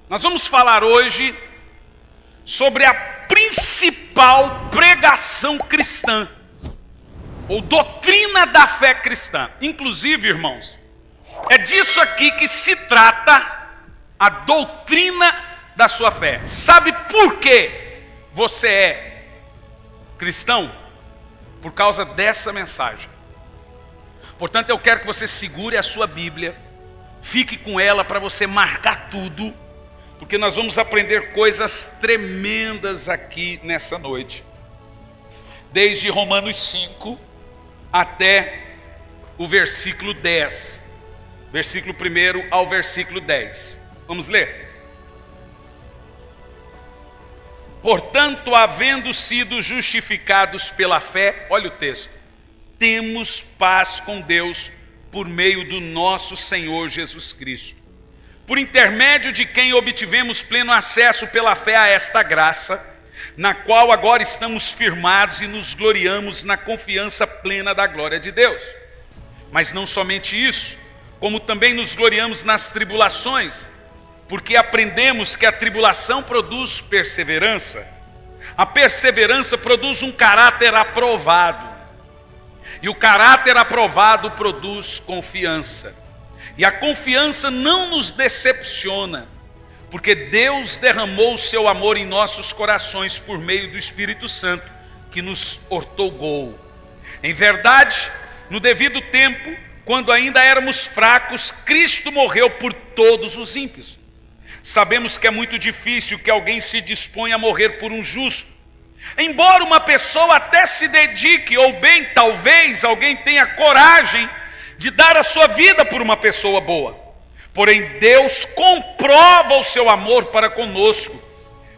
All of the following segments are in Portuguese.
Nós vamos falar hoje sobre a principal pregação cristã, ou doutrina da fé cristã. Inclusive, irmãos, é disso aqui que se trata a doutrina da sua fé. Sabe por que você é cristão? Por causa dessa mensagem. Portanto, eu quero que você segure a sua Bíblia, fique com ela para você marcar tudo, porque nós vamos aprender coisas tremendas aqui nessa noite. Desde Romanos 5 até o versículo 10. Versículo 1 ao versículo 10. Vamos ler? Portanto, havendo sido justificados pela fé, olha o texto, temos paz com Deus por meio do nosso Senhor Jesus Cristo, por intermédio de quem obtivemos pleno acesso pela fé a esta graça, na qual agora estamos firmados e nos gloriamos na confiança plena da glória de Deus. Mas não somente isso, como também nos gloriamos nas tribulações, porque aprendemos que a tribulação produz perseverança, a perseverança produz um caráter aprovado, e o caráter aprovado produz confiança. E a confiança não nos decepciona, porque Deus derramou o seu amor em nossos corações por meio do Espírito Santo, que nos outorgou. Em verdade, no devido tempo, quando ainda éramos fracos, Cristo morreu por todos os ímpios. Sabemos que é muito difícil que alguém se disponha a morrer por um justo. Embora uma pessoa até se dedique, ou bem, talvez alguém tenha coragem de dar a sua vida por uma pessoa boa. Porém, Deus comprova o seu amor para conosco,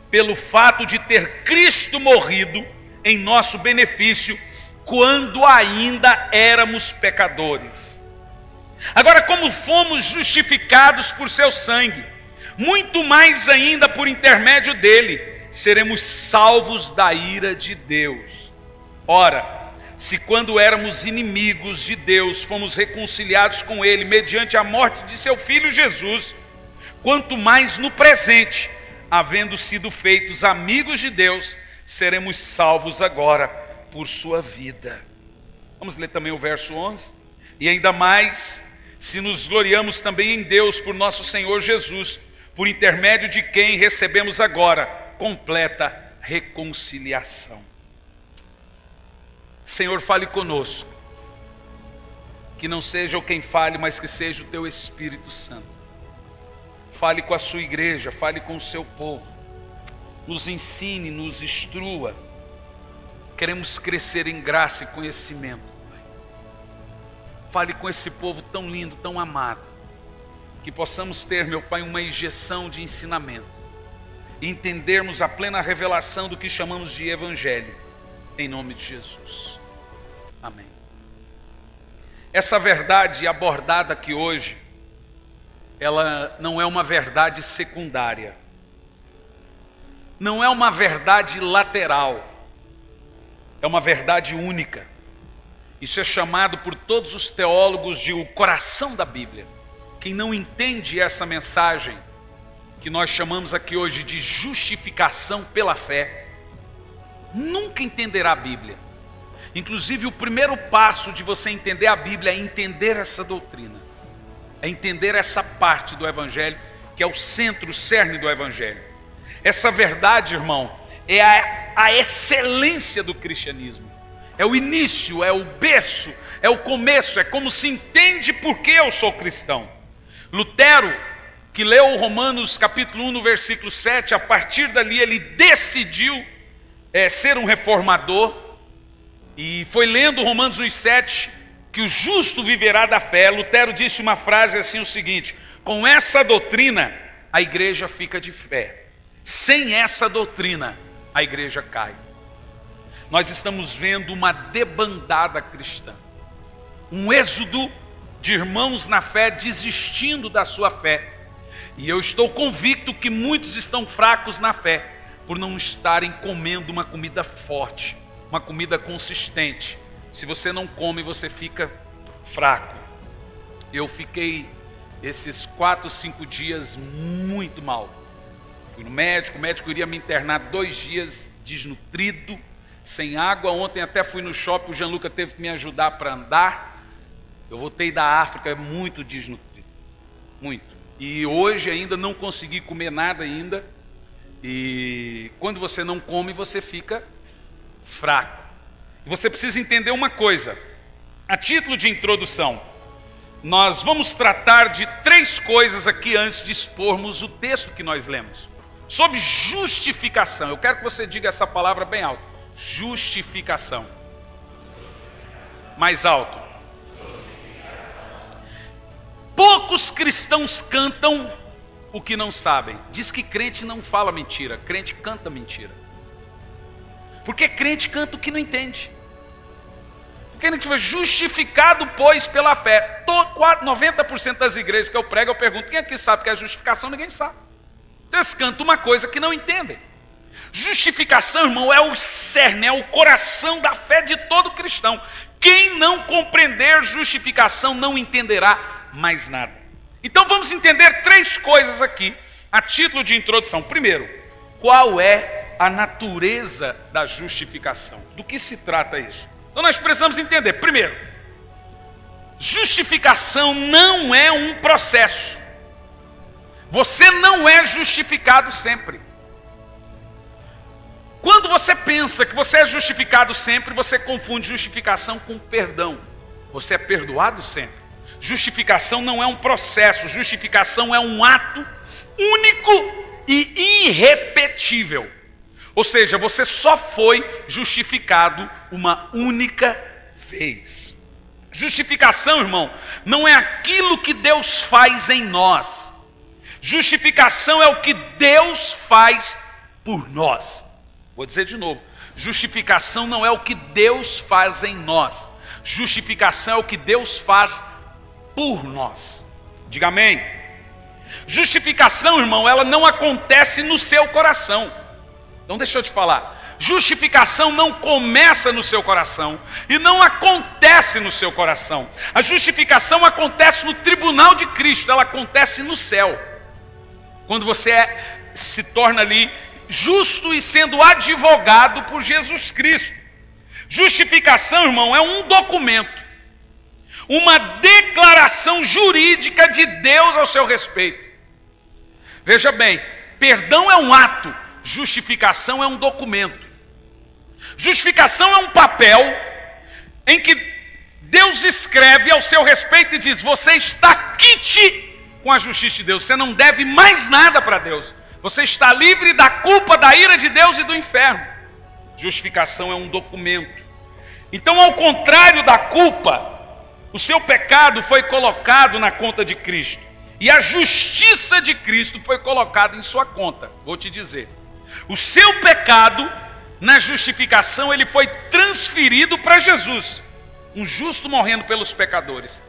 pelo fato de ter Cristo morrido em nosso benefício, quando ainda éramos pecadores. Agora, como fomos justificados por seu sangue, muito mais ainda por intermédio dele, seremos salvos da ira de Deus. Ora, se quando éramos inimigos de Deus, fomos reconciliados com ele mediante a morte de seu Filho Jesus, quanto mais no presente, havendo sido feitos amigos de Deus, seremos salvos agora por sua vida. Vamos ler também o verso 11. E ainda mais, se nos gloriamos também em Deus por nosso Senhor Jesus, por intermédio de quem recebemos agora completa reconciliação. Senhor, fale conosco, que não seja eu quem fale, mas que seja o teu Espírito Santo. Fale com a sua igreja, fale com o seu povo, nos ensine, nos instrua. Queremos crescer em graça e conhecimento, Pai. Fale com esse povo tão lindo, tão amado, que possamos ter, meu Pai, uma injeção de ensinamento, e entendermos a plena revelação do que chamamos de Evangelho, em nome de Jesus. Amém. Essa verdade abordada aqui hoje, ela não é uma verdade secundária, não é uma verdade lateral, é uma verdade única. Isso é chamado por todos os teólogos de o coração da Bíblia. Quem não entende essa mensagem, que nós chamamos aqui hoje de justificação pela fé, nunca entenderá a Bíblia. Inclusive, o primeiro passo de você entender a Bíblia é entender essa doutrina, é entender essa parte do Evangelho, que é o centro, o cerne do Evangelho. Essa verdade, irmão, é a excelência do cristianismo, é o início, é o berço, é o começo, é como se entende por que eu sou cristão. Lutero, que leu Romanos capítulo 1, no versículo 7, a partir dali ele decidiu ser um reformador, e foi lendo Romanos 1,7, que o justo viverá da fé. Lutero disse uma frase assim, o seguinte: com essa doutrina a igreja fica de fé, sem essa doutrina a igreja cai. Nós estamos vendo uma debandada cristã, um êxodo de irmãos na fé desistindo da sua fé, e eu estou convicto que muitos estão fracos na fé, por não estarem comendo uma comida forte, uma comida consistente. Se você não come, você fica fraco. Eu fiquei esses 4, 5 dias muito mal. Fui no médico, o médico iria me internar 2 dias desnutrido, sem água. Ontem até fui no shopping, o Gianluca teve que me ajudar para andar. Eu voltei da África muito desnutrido, muito. E hoje ainda não consegui comer nada ainda. E quando você não come, você fica fraco. E você precisa entender uma coisa. A título de introdução, nós vamos tratar de 3 coisas aqui antes de expormos o texto que nós lemos. Sobre justificação. Eu quero que você diga essa palavra bem alto. Justificação. Mais alto. Poucos cristãos cantam o que não sabem. Diz que crente não fala mentira, crente canta mentira. Porque crente canta o que não entende. Porque crente foi justificado, pois, pela fé. 90% das igrejas que eu prego, eu pergunto, quem aqui sabe que é justificação? Ninguém sabe. Então eles cantam uma coisa que não entendem. Justificação, irmão, é o cerne, é o coração da fé de todo cristão. Quem não compreender justificação não entenderá mais nada. Então vamos entender 3 coisas aqui, a título de introdução. Primeiro, qual é a natureza da justificação? Do que se trata isso? Então nós precisamos entender. Primeiro, justificação não é um processo. Você não é justificado sempre. Quando você pensa que você é justificado sempre, você confunde justificação com perdão. Você é perdoado sempre. Justificação não é um processo, justificação é um ato único e irrepetível. Ou seja, você só foi justificado uma única vez. Justificação, irmão, não é aquilo que Deus faz em nós. Justificação é o que Deus faz por nós. Vou dizer de novo. Justificação não é o que Deus faz em nós. Justificação é o que Deus faz por nós. Diga amém. Justificação, irmão, ela não acontece no seu coração. Então deixa eu te falar. Justificação não começa no seu coração e não acontece no seu coração. A justificação acontece no tribunal de Cristo, ela acontece no céu. Quando você se torna ali justo e sendo advogado por Jesus Cristo. Justificação, irmão, é um documento, uma declaração jurídica de Deus ao seu respeito. Veja bem, perdão é um ato, justificação é um documento. Justificação é um papel em que Deus escreve ao seu respeito e diz: você está quite com a justiça de Deus, você não deve mais nada para Deus. Você está livre da culpa, da ira de Deus e do inferno. Justificação é um documento. Então, ao contrário da culpa, o seu pecado foi colocado na conta de Cristo. E a justiça de Cristo foi colocada em sua conta. Vou te dizer. O seu pecado, na justificação, ele foi transferido para Jesus. Um justo morrendo pelos pecadores.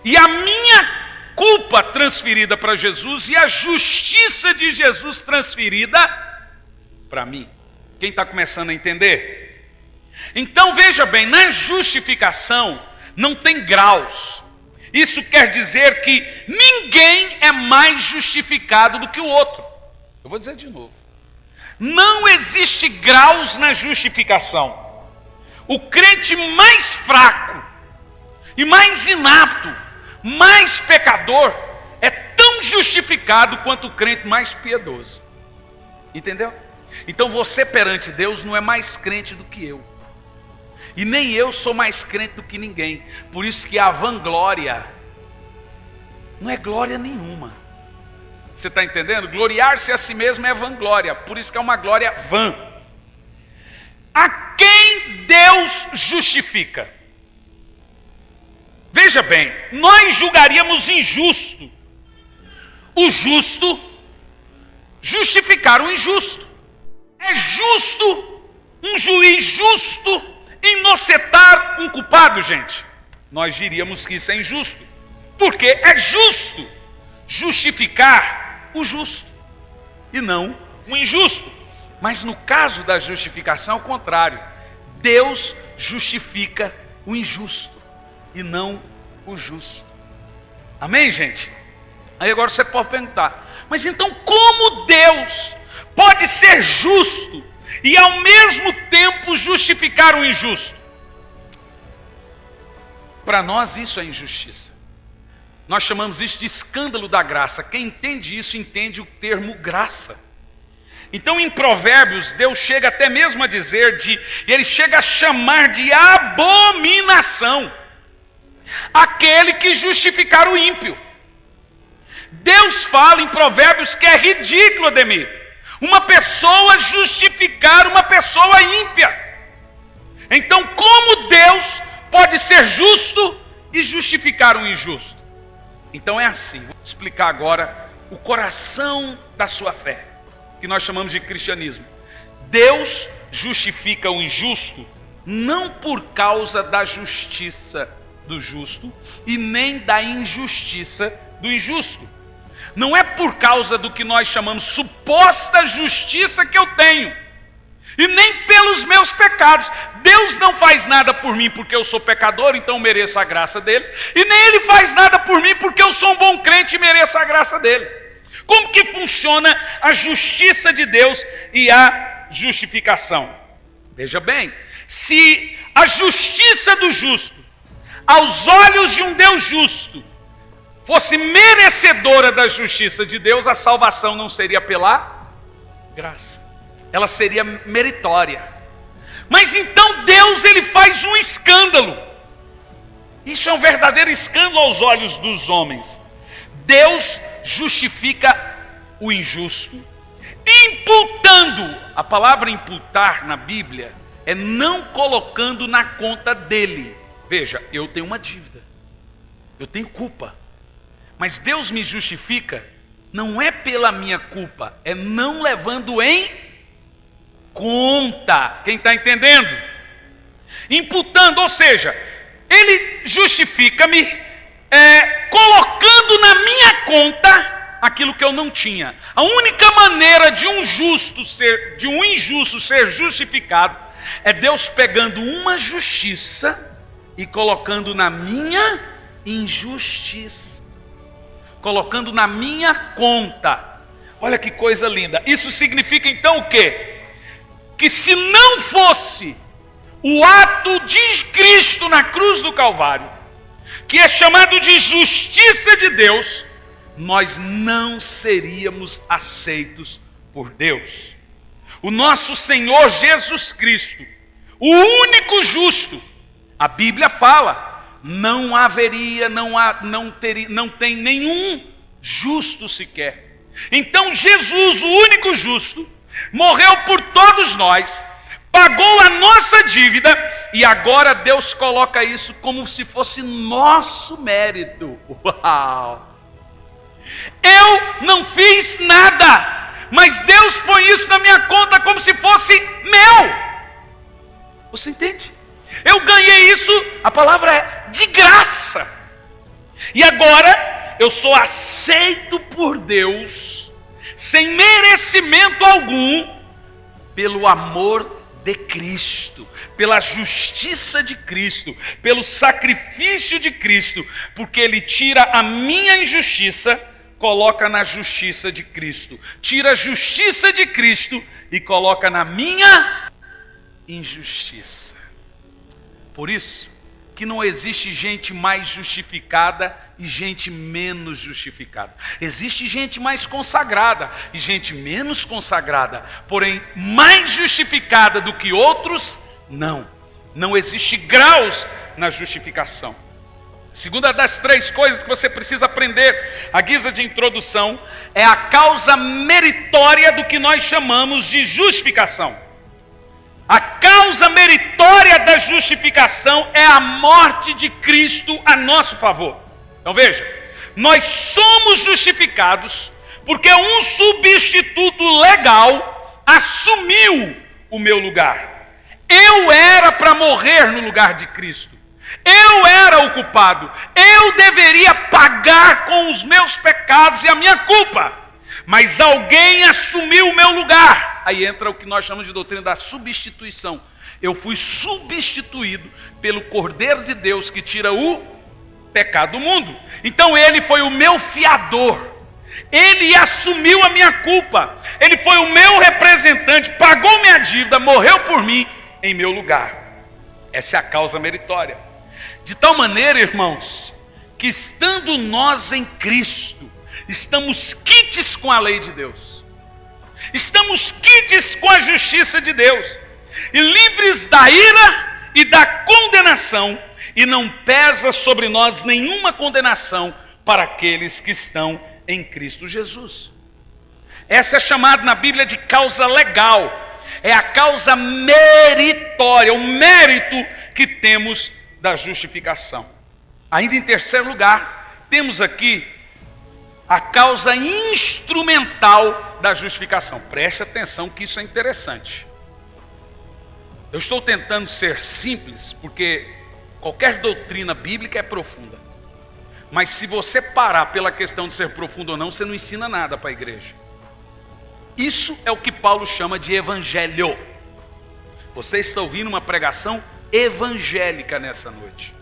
E a minha culpa transferida para Jesus e a justiça de Jesus transferida para mim. Quem está começando a entender? Então veja bem, na justificação não tem graus. Isso quer dizer que ninguém é mais justificado do que o outro. Eu vou dizer de novo. Não existe graus na justificação. O crente mais fraco e mais inapto, mais pecador, é tão justificado quanto o crente mais piedoso. Entendeu? Então você perante Deus não é mais crente do que eu. E nem eu sou mais crente do que ninguém. Por isso que a vanglória não é glória nenhuma. Você está entendendo? Gloriar-se a si mesmo é vanglória. Por isso que é uma glória vã. A quem Deus justifica? Veja bem, nós julgaríamos injusto o justo justificar o injusto. É justo um juiz justo inocentar um culpado, gente? Nós diríamos que isso é injusto. Porque é justo justificar o justo e não o injusto. Mas no caso da justificação, ao contrário. Deus justifica o injusto e não o justo. Amém, gente? Aí agora você pode perguntar, mas então como Deus pode ser justo e ao mesmo tempo justificar o injusto? Para nós isso é injustiça. Nós chamamos isso de escândalo da graça. Quem entende isso entende o termo graça. Então em Provérbios Deus chega até mesmo a dizer ele chega a chamar de abominação aquele que justificar o ímpio. Deus fala em Provérbios que é ridículo, Ademir, uma pessoa justificar uma pessoa ímpia. Então como Deus pode ser justo e justificar um injusto? Então é assim, vou explicar agora o coração da sua fé, que nós chamamos de cristianismo. Deus justifica o injusto não por causa da justiça do justo e nem da injustiça do injusto. Não é por causa do que nós chamamos suposta justiça que eu tenho, e nem pelos meus pecados. Deus não faz nada por mim porque eu sou pecador, então mereço a graça dele, e nem ele faz nada por mim porque eu sou um bom crente e mereço a graça dele. Como que funciona a justiça de Deus e a justificação? Veja bem, se a justiça do justo, aos olhos de um Deus justo, fosse merecedora da justiça de Deus, a salvação não seria pela graça, ela seria meritória. Mas então Deus, ele faz um escândalo. Isso é um verdadeiro escândalo aos olhos dos homens. Deus justifica o injusto, imputando. A palavra imputar na Bíblia é não colocando na conta dele. Veja, eu tenho uma dívida, eu tenho culpa, mas Deus me justifica não é pela minha culpa, é não levando em conta. Quem está entendendo? Imputando, ou seja, ele justifica-me colocando na minha conta aquilo que eu não tinha. A única maneira de um injusto ser justificado é Deus pegando uma justiça e colocando na minha injustiça, colocando na minha conta. Olha que coisa linda. Isso significa então o quê? Que se não fosse o ato de Cristo na cruz do Calvário, que é chamado de justiça de Deus, nós não seríamos aceitos por Deus. O nosso Senhor Jesus Cristo, o único justo, a Bíblia fala, não haveria, não tem nenhum justo sequer. Então Jesus, o único justo, morreu por todos nós, pagou a nossa dívida, e agora Deus coloca isso como se fosse nosso mérito. Uau! Eu não fiz nada, mas Deus põe isso na minha conta como se fosse meu. Você entende? Eu ganhei isso, a palavra é de graça. E agora eu sou aceito por Deus, sem merecimento algum, pelo amor de Cristo, pela justiça de Cristo, pelo sacrifício de Cristo, porque Ele tira a minha injustiça, coloca na justiça de Cristo, tira a justiça de Cristo e coloca na minha injustiça. Por isso que não existe gente mais justificada e gente menos justificada. Existe gente mais consagrada e gente menos consagrada, porém mais justificada do que outros, não. Não existe graus na justificação. Segunda das três coisas que você precisa aprender, à guisa de introdução, é a causa meritória do que nós chamamos de justificação. A causa meritória da justificação é a morte de Cristo a nosso favor. Então veja, nós somos justificados porque um substituto legal assumiu o meu lugar. Eu era para morrer no lugar de Cristo. Eu era o culpado. Eu deveria pagar com os meus pecados e a minha culpa. Mas alguém assumiu o meu lugar. Aí entra o que nós chamamos de doutrina da substituição. Eu fui substituído pelo Cordeiro de Deus que tira o pecado do mundo. Então ele foi o meu fiador. Ele assumiu a minha culpa. Ele foi o meu representante, pagou minha dívida, morreu por mim em meu lugar. Essa é a causa meritória. De tal maneira, irmãos, que estando nós em Cristo, estamos quites com a lei de Deus. Estamos quites com a justiça de Deus. E livres da ira e da condenação. E não pesa sobre nós nenhuma condenação para aqueles que estão em Cristo Jesus. Essa é chamada na Bíblia de causa legal. É a causa meritória, o mérito que temos da justificação. Ainda em terceiro lugar, temos aqui a causa instrumental da justificação. Preste atenção que isso é interessante. Eu estou tentando ser simples, porque qualquer doutrina bíblica é profunda. Mas se você parar pela questão de ser profundo ou não, você não ensina nada para a igreja. Isso é o que Paulo chama de evangelho. Você está ouvindo uma pregação evangélica nessa noite.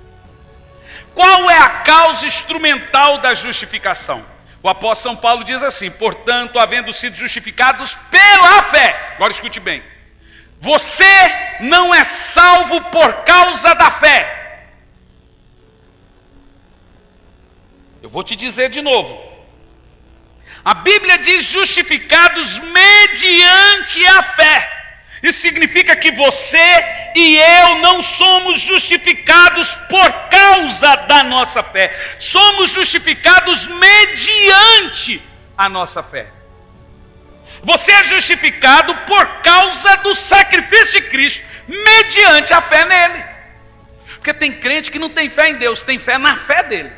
Qual é a causa instrumental da justificação? O apóstolo São Paulo diz assim: portanto, havendo sido justificados pela fé. Agora escute bem. Você não é salvo por causa da fé. Eu vou te dizer de novo. A Bíblia diz justificados mediante a fé. Isso significa que você e eu não somos justificados por causa da nossa fé. Somos justificados mediante a nossa fé. Você é justificado por causa do sacrifício de Cristo, mediante a fé nele. Porque tem crente que não tem fé em Deus, tem fé na fé dele.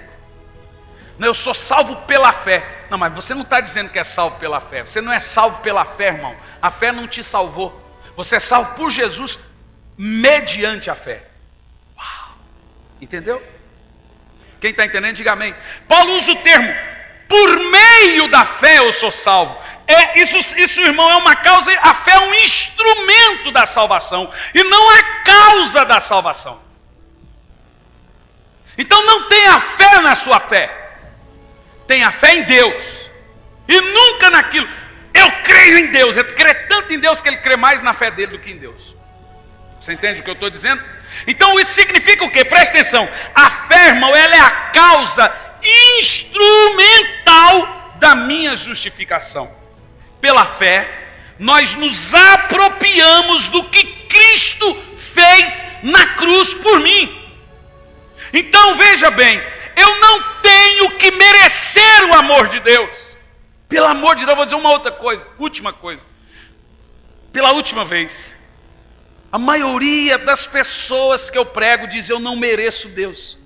Não, eu sou salvo pela fé. Não, mas você não está dizendo que é salvo pela fé. Você não é salvo pela fé, irmão. A fé não te salvou. Você é salvo por Jesus mediante a fé. Uau! Entendeu? Quem está entendendo, diga amém. Paulo usa o termo, por meio da fé eu sou salvo. Isso, irmão, é uma causa. A fé é um instrumento da salvação e não a causa da salvação. Então não tenha fé na sua fé. Tenha fé em Deus e nunca naquilo. Eu creio em Deus. Ele crê tanto em Deus que ele crê mais na fé dele do que em Deus. Você entende o que eu estou dizendo? Então isso significa o quê? Preste atenção. A fé, irmão, ela é a causa instrumental da minha justificação. Pela fé, nós nos apropriamos do que Cristo fez na cruz por mim. Então veja bem, eu não tenho que merecer o amor de Deus. Pelo amor de Deus, eu vou dizer uma outra coisa, última coisa. Pela última vez, a maioria das pessoas que eu prego diz: eu não mereço Deus.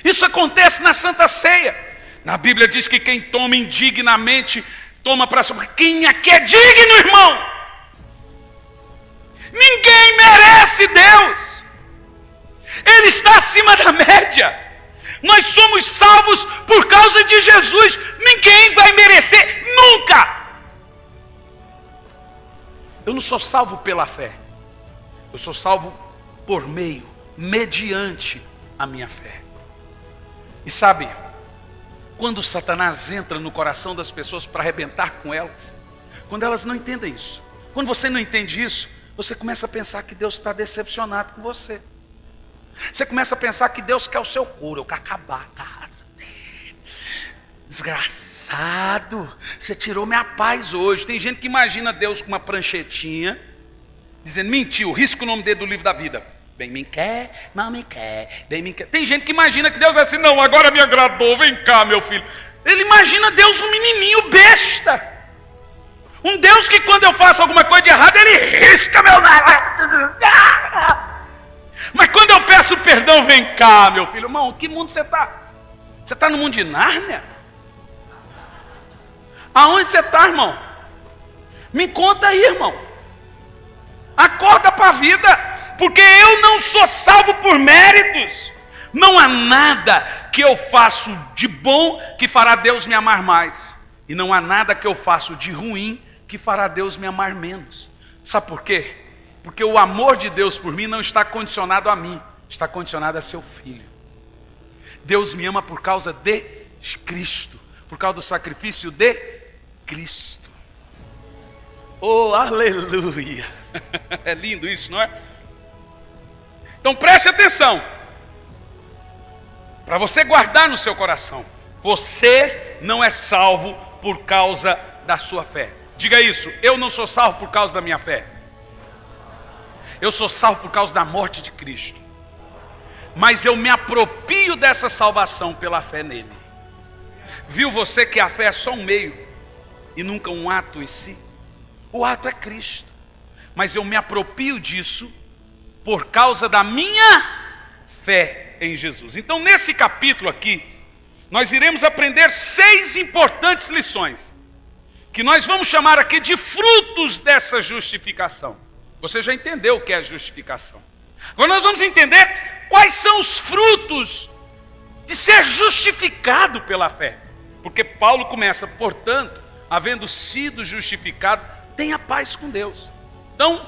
Isso acontece na Santa Ceia. Na Bíblia diz que quem toma indignamente, toma para si. Quem aqui é digno, irmão? Ninguém merece Deus. Ele está acima da média. Nós somos salvos por causa de Jesus. Ninguém vai merecer nunca. Eu não sou salvo pela fé. Eu sou salvo por meio, mediante a minha fé. E sabe, quando Satanás entra no coração das pessoas para arrebentar com elas, quando elas não entendem isso, quando você não entende isso, você começa a pensar que Deus está decepcionado com você. Você começa a pensar que Deus quer o seu couro, eu quero acabar com a raça dele. Desgraçado, você tirou minha paz hoje. Tem gente que imagina Deus com uma pranchetinha, dizendo: mentiu, risca o nome dele do livro da vida. Bem me quer, mal me quer, bem me quer. Tem gente que imagina que Deus é assim: não, agora me agradou, vem cá, meu filho. Ele imagina Deus um menininho besta. Um Deus que quando eu faço alguma coisa de errado, ele risca meu nome. Mas quando eu peço perdão, vem cá, meu filho. Irmão, que mundo você está? Você está no mundo de Nárnia? Aonde você está, irmão? Me conta aí, irmão. Acorda para a vida, porque eu não sou salvo por méritos. Não há nada que eu faço de bom que fará Deus me amar mais. E não há nada que eu faço de ruim que fará Deus me amar menos. Sabe por quê? Porque o amor de Deus por mim não está condicionado a mim, está condicionado a seu filho. Deus me ama por causa de Cristo. Por causa do sacrifício de Cristo. Oh, aleluia! É lindo isso, não é? Então preste atenção. Para você guardar no seu coração. Você não é salvo por causa da sua fé. Diga isso, eu não sou salvo por causa da minha fé. Eu sou salvo por causa da morte de Cristo. Mas eu me aproprio dessa salvação pela fé nele. Viu você que a fé é só um meio e nunca um ato em si? O ato é Cristo. Mas eu me aproprio disso por causa da minha fé em Jesus. Então nesse capítulo aqui, nós iremos aprender 6 importantes lições, que nós vamos chamar aqui de frutos dessa justificação. Você já entendeu o que é justificação. Agora nós vamos entender quais são os frutos de ser justificado pela fé. Porque Paulo começa, portanto, havendo sido justificado, tenha paz com Deus. Então,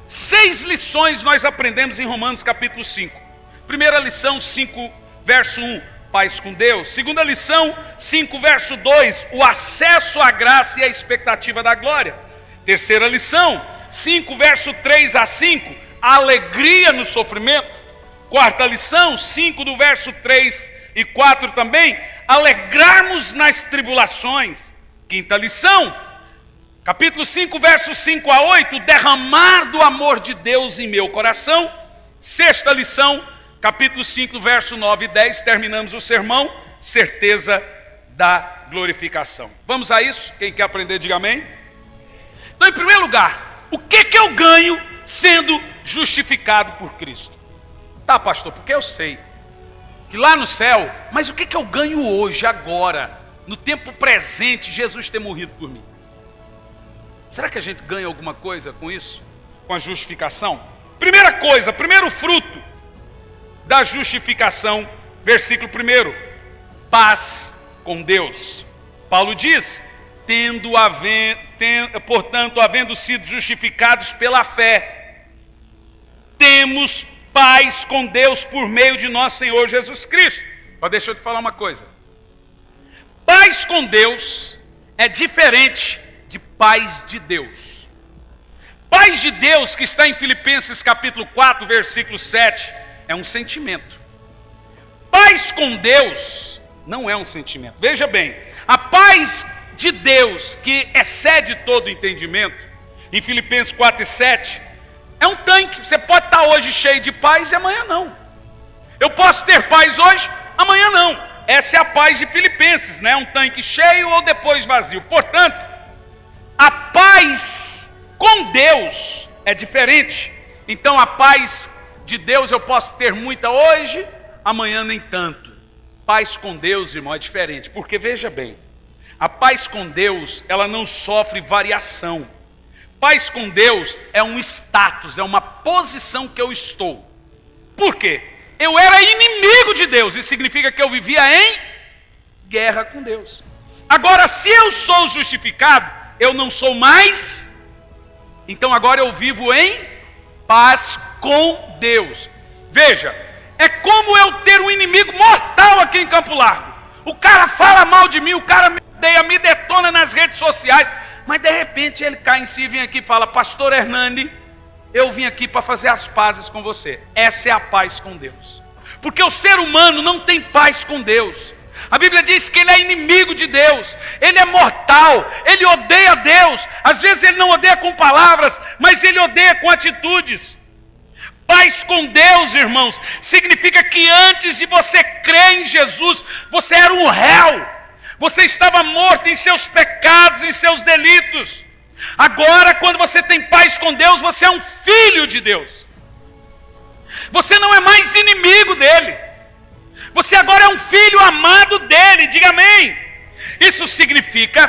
6 lições nós aprendemos em Romanos capítulo 5. Primeira lição, 5, verso 1, paz com Deus. Segunda lição, 5, verso 2, o acesso à graça e à expectativa da glória. Terceira lição, 5, verso 3 a 5, a alegria no sofrimento. Quarta lição, 5 do verso 3 e 4 também, alegrarmos nas tribulações. Quinta lição, capítulo 5, versos 5 a 8, derramar do amor de Deus em meu coração. Sexta lição, capítulo 5, verso 9 e 10, terminamos o sermão, certeza da glorificação. Vamos a isso? Quem quer aprender, diga amém. Então, em primeiro lugar, o que eu ganho sendo justificado por Cristo? Tá, pastor, porque eu sei que lá no céu, mas o que eu ganho hoje, agora, no tempo presente, Jesus ter morrido por mim? Será que a gente ganha alguma coisa com isso? Com a justificação? Primeira coisa, primeiro fruto da justificação, versículo 1, paz com Deus. Paulo diz, portanto, havendo sido justificados pela fé, temos paz com Deus por meio de nosso Senhor Jesus Cristo. Mas deixa eu te falar uma coisa. Paz com Deus é diferente de paz de Deus. Paz de Deus, que está em Filipenses capítulo 4, versículo 7, é um sentimento. Paz com Deus não é um sentimento. Veja bem, a paz de Deus, que excede todo o entendimento, em Filipenses 4 e 7, é um tanque. Você pode estar hoje cheio de paz e amanhã não. Eu posso ter paz hoje, amanhã não. Essa é a paz de Filipenses, né? Um tanque cheio ou depois vazio. Portanto, a paz com Deus é diferente. Então a paz de Deus eu posso ter muita hoje, amanhã nem tanto. Paz com Deus, irmão, é diferente. Porque veja bem, a paz com Deus, ela não sofre variação. Paz com Deus é um status, é uma posição que eu estou. Por quê? Eu era inimigo de Deus, isso significa que eu vivia em guerra com Deus. Agora, se eu sou justificado, eu não sou mais, então agora eu vivo em paz com Deus. Veja, é como eu ter um inimigo mortal aqui em Campo Largo. O cara fala mal de mim, o cara me odeia, me detona nas redes sociais, mas de repente ele cai em si e vem aqui e fala, pastor Hernani, eu vim aqui para fazer as pazes com você. Essa é a paz com Deus. Porque o ser humano não tem paz com Deus. A Bíblia diz que ele é inimigo de Deus, ele é mortal, ele odeia Deus. Às vezes ele não odeia com palavras, mas ele odeia com atitudes. Paz com Deus, irmãos, significa que antes de você crer em Jesus, você era um réu. Você estava morto em seus pecados, em seus delitos. Agora, quando você tem paz com Deus, você é um filho de Deus. Você não é mais inimigo dele. Você agora é um filho amado dele, diga amém. Isso significa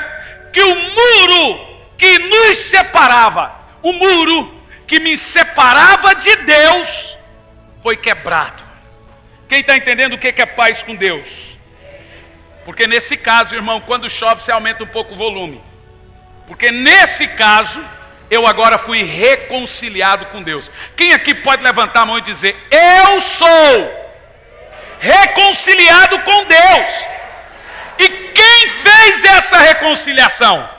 que o muro que nos separava, o muro que me separava de Deus, foi quebrado. Quem está entendendo o que é paz com Deus? Porque nesse caso, irmão, quando chove, você aumenta um pouco o volume. Porque nesse caso, eu agora fui reconciliado com Deus. Quem aqui pode levantar a mão e dizer, eu sou reconciliado com Deus? E quem quem fez essa reconciliação?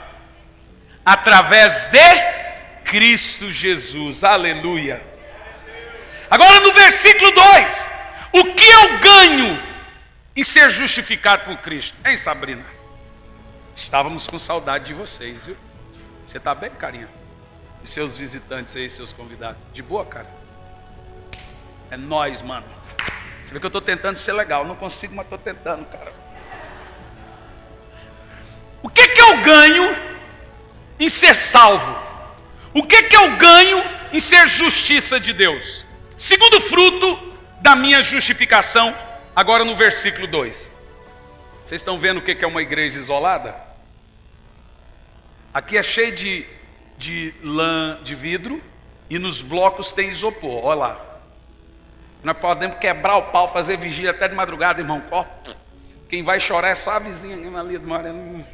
Através de Cristo Jesus. Aleluia. Agora no versículo 2. O que eu ganho em ser justificado por Cristo? Hein, Sabrina? Estávamos com saudade de vocês, viu? Você está bem, carinha? E seus visitantes aí, seus convidados? De boa, cara? É nóis, mano. Você vê que eu estou tentando ser legal. Não consigo, mas estou tentando, cara. O que eu ganho em ser salvo? O que eu ganho em ser justiça de Deus? Segundo fruto da minha justificação, agora no versículo 2. Vocês estão vendo o que é uma igreja isolada? Aqui é cheio de lã de vidro e nos blocos tem isopor, olha lá. Nós podemos quebrar o pau, fazer vigília até de madrugada, irmão. Ó, quem vai chorar é só a vizinha ali do Moreno.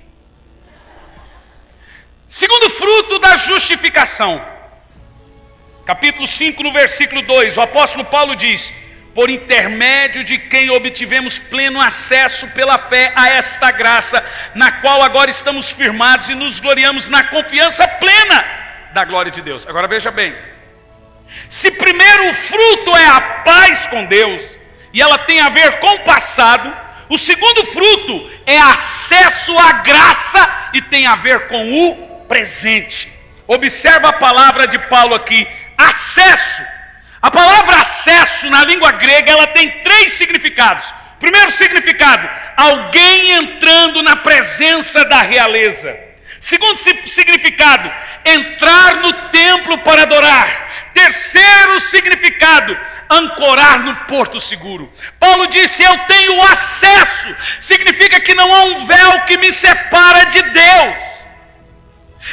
Segundo fruto da justificação, capítulo 5, no versículo 2, o apóstolo Paulo diz: por intermédio de quem obtivemos pleno acesso pela fé a esta graça, na qual agora estamos firmados e nos gloriamos na confiança plena da glória de Deus. Agora veja bem, se primeiro o fruto é a paz com Deus, e ela tem a ver com o passado, o segundo fruto é acesso à graça e tem a ver com o presente. Observa a palavra de Paulo aqui, acesso. A palavra acesso na língua grega, ela tem 3 significados. Primeiro significado, alguém entrando na presença da realeza. Segundo significado, entrar no templo para adorar. Terceiro significado, ancorar no porto seguro. Paulo disse: eu tenho acesso. Significa que não há um véu que me separa de Deus.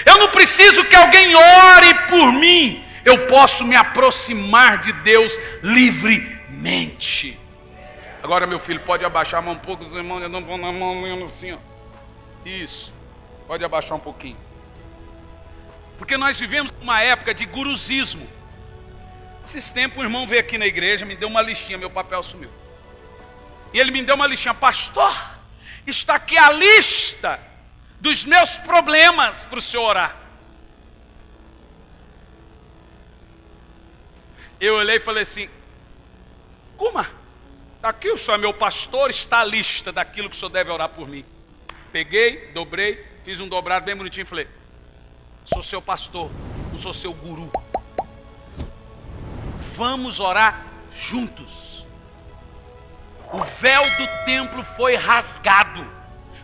Eu não preciso que alguém ore por mim. Eu posso me aproximar de Deus livremente. Agora, meu filho, pode abaixar a mão um pouco, os irmãos, eu não vou na mão assim, ó. Isso, pode abaixar um pouquinho. Porque nós vivemos uma época de guruzismo. Esses tempos o irmão veio aqui na igreja, me deu uma listinha, meu papel sumiu. E ele me deu uma listinha: pastor, está aqui a lista dos meus problemas para o senhor orar. Eu olhei e falei assim: como? Aqui o senhor é meu pastor, está a lista daquilo que o senhor deve orar por mim. Peguei, dobrei, fiz um dobrado bem bonitinho e falei: sou seu pastor, não sou seu guru. Vamos orar juntos. O véu do templo foi rasgado.